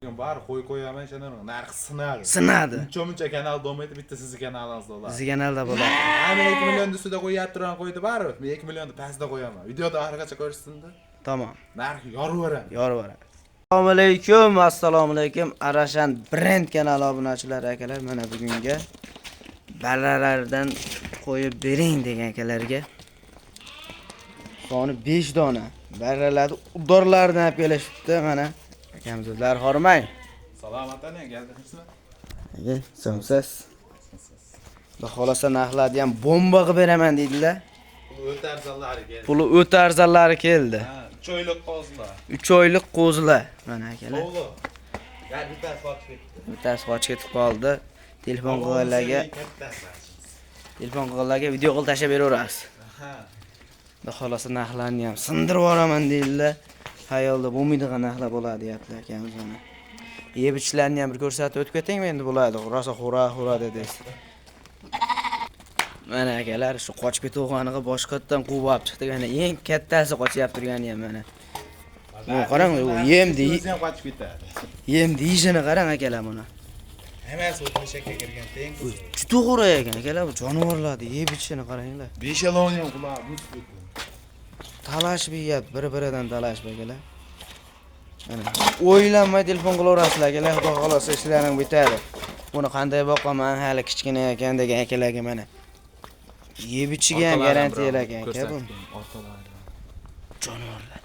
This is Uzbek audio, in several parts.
Bari qo'yaman shundan narx sinadi. Sinadi. Uncha kanal bo'lmaydi, bitta sizni kanalingiz bo'ladi. Siz kanalda bo'ladi. Ana 2 million ustida qo'yib turgan qo'ydi bari. Men 2 millionni pastda qo'yaman. Videoda oxirigacha ko'rishsinda. Tamam. Narx yoraveradi. Yoraveradi. Assalomu alaykum. Arashan brend kanali obunachilari akalar, mana bugunga ballalardan qo'yib bering degan akalarga soni 5 dona ballalarni udorlardan olib kelishibdi. Mana akamizlar hormang. Salomatane keldingizmi? Somsiz. Xohlasa narxlarni ham bomba qilib beraman deydilar. Puli o'ta arzonlari keldi. 3 oylik qo'zilar. 3 oylik qo'zilar. Mana akalar. O'g'li. Ya bittasi qochib ketdi. Bittasi qochib ketib qoldi. Telefon qilganlarga video qilib tashlab beraverasiz. Ha. Xohlasa narxlarni ham sindirib yuboraman deydilar. Hayolda bo'lmaydigan narxlar bo'ladi deyaptilar akamiz mana. Yeb ichlarni ham bir ko'rsatib o'tib ketingmi endi bo'ladi. Rosa xura dedingiz. Mana akalar shu qochib ketganig'i boshqatdan quvib chiqdi. Yana eng kattasi qochyapti turgani ham mana. Qarang, u yem qochib ketadi. Yem deyishini qarang akalar mana. Hammasi o'tmishga kirgan teng. Juda xura ekan akalar, bu jonivorlarni yeb ichishini qaranglar. Beshaloni ham qulab o'tib Talashib yeyapti, bir-biridan talashib akalar. Mana o'ylanmay telefon qilaverasizlar akalar, xudo xolasa ishlaring bitadi. Buni qanday boqaman, hali kichkina ekan degan akalarga mana yeb ichigan garantiyalar ekan aka bu. Jonivorlar.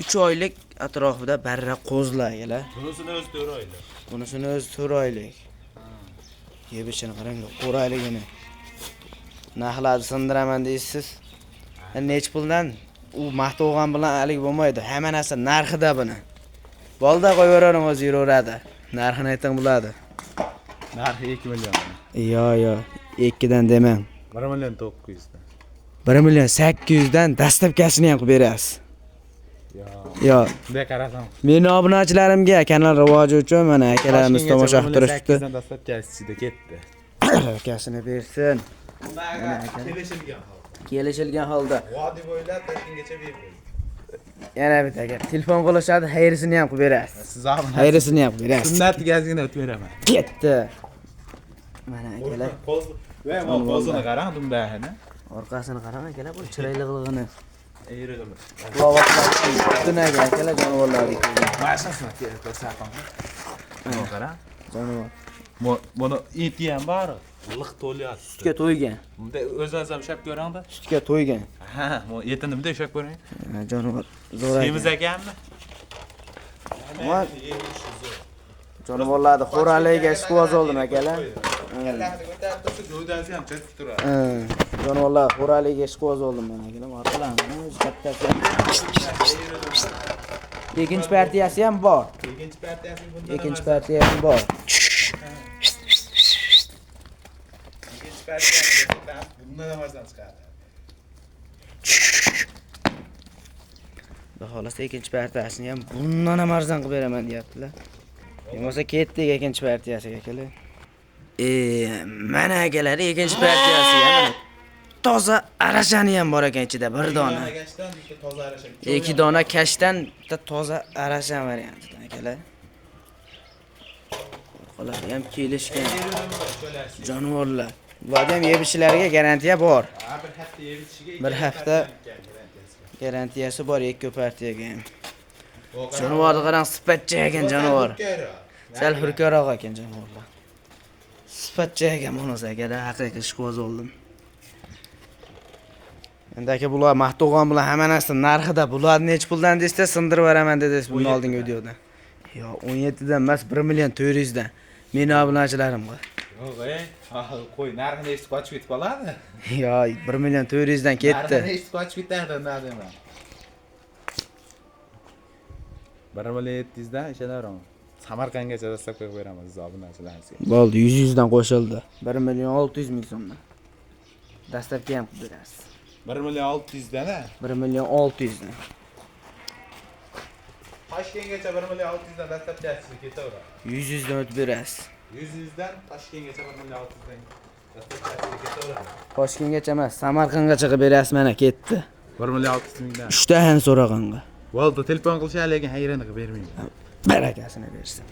3 oylik atrofida barra qo'zlar akalar. Bunisini o'zi 4 oylik. Bunisini o'zi 4 oylik. Yeb ichini qarang, qo'rayligini. Narxlarni sindiraman deysiz. Nech puldan u maqtovgan bilan alik bo'lmaydi. Hamma narsa narxida buni. Bolda qo'yavering o'zi yuraveradi. Narxini ayting bo'ladi. Narxi 2 million. Yo, 2 dan demang. 1 million 900 dan. 1 million 800 dan dastlabkasini ham qilib berasiz. Yo. Bunday qarasam. Meni obunachilarimga kanal rivoji uchun mana akalarimiz tomosha qilib turishdi. 8 dan dastlabkasi ichida ketdi. Akasini bersin. Kelishilgan holda. Vodiy bo'ylab Toshkentgacha berdi. Yana bitta aka, telefon qilishadi, xayrisini ham qilib berasiz. Siz ham Xayrisini ham qilib berasiz. Sunnatgazini o'tib beraman. Ketdi. Mana akalar. Qo'zini qarang, dumbahini. Orqasini qarang akalar, bu chiroylig'ini. Ayrilimi. Tunaga akalar jonivorlarga kelgan. Mashasini ko'rsataman. Mana qarang. Jonivor. Buni eti ham bor. Liq to'lyapti. Sutga to'ygan. Bunda o'zingiz ham ushab ko'ring-da. Sutga to'ygan. Ha, bu etini bunday ushab ko'ring. Jonivor zo'r ekan. Semiz ekanmi? Jonivorlarni xo'raligiga shikoz oldim akalar. Jo'ydasi ham chetib turadi. Jonivorlar xo'raligiga shikoz oldim men akalar. Orqalarni o'zi kattasi. Ikkinchi partiyasi ham bor. Ikkinchi partiyasi bor. Bundan ham arzon chiqadi. Xohlasa ikkinchi partiyasini ham bundan ham arzon qilib beraman deyaptilar. Bo'lmasa ketdik ikkinchi partiyasiga akalar. Mana akalar ikkinchi partiyasi ham toza arashani ham bor ekan ichida bir dona. Toza arasha. 2 dona kashdan bitta toza arashan variantidan akalar. Qo'llar ham kelishgan. Jonivorlar. Bularga ham yeb ishlariga garantiya bor. Bir hafta yeb ishiga Bir hafta garantiyasi bor ikki partiyaga ham. Jonivorni qarang, sifatcha ekan jonivor. Sal hurkaroq ekan jonivorlar. Sifatcha ekan bunisi akalar, haqiqiy shikoz oldim. Endi aka bular maqtovgan bilan hamma narsa narxida. Bularni nech puldan deysiz, sindirib beraman dedingiz bundan oldingi videoda. Yo, 17 dan emas, 1 million 400 dan. Meni obunachilarimga. Yo'q, qo'y, narxini eshitib qochib ketib qoladi. Yo, 1 million 400 dan ketdi. Narxini eshitib qochib ketadi, nima? 1 million 700 dan ishalarim. Samarqandgacha dastlab qo'yib beramiz siz obunachilaringizga. Bo'ldi, 100 dan qo'shildi. 1 million 600 ming so'mdan. Dastlabki ham qilib berasiz. 1 million 600 dan, a? 1 million 600 dan. Toshkentgacha 1 million 600 dan dastlabkasi ketaveradi. 100 dan o'tib berasiz. 100 dan Toshkentgacha 1 million 600 dan dastlabkasi ketaveradi. Toshkentgacha emas, Samarqandgacha qilib berasiz, mana ketdi. 1 million 600 mingdan. 3 ta han so'raganga. Bo'ldi, telefon qilishar, lekin hayrini qilib bermayman. barakasini bersin.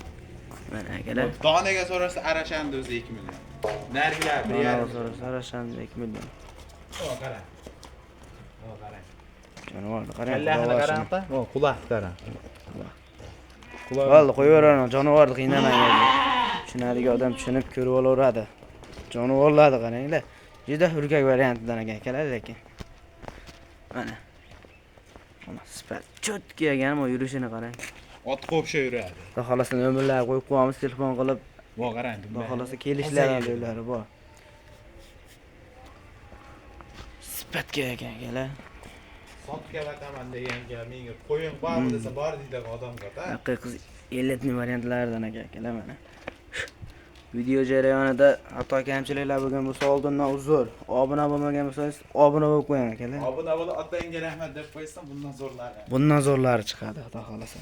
Mana akalar. Donaga so'rasa arashandi o'zi 2 million. Nargilar 1 Mana yarim. so'rashan 2 million. O qarang. O qarang. Jonivorni qarang. Kallahini qarang pa. O quloqni qarang. Quloq. Bo'ldi, qo'yaveraman. Jonivorni qiynamang. Tushunadigan odam tushunib ko'rib olaveradi. Jonivorlarni qaranglar. Juda hurkak variantidan akalar lekin. Mana. Mana sifat chotki ekan, o yurishini qarang. Ot qo'psha yuradi. Xudo xolasa nomerlar qo'yib qo'yamiz telefon qilib. Vo qarang. Xudo xolasa kelishlari yo'llari bor. Sifatga ekan akalar. Sotga baqaman deganga menga qo'ying bormi desa bor deydigan odamga-da. Haqiqiy elitni variantlaridan akalar mana. Video jarayonida hatto kamchiliklar bo'lgan bo'lsa oldindan uzr. Obuna bo'lmagan bo'lsangiz obuna bo'lib qo'ying akalar. Obuna bo'lib otangga rahmat deb qo'ysam bundan zo'rlari. Bundan zo'rlari chiqadi, xudo xolasa.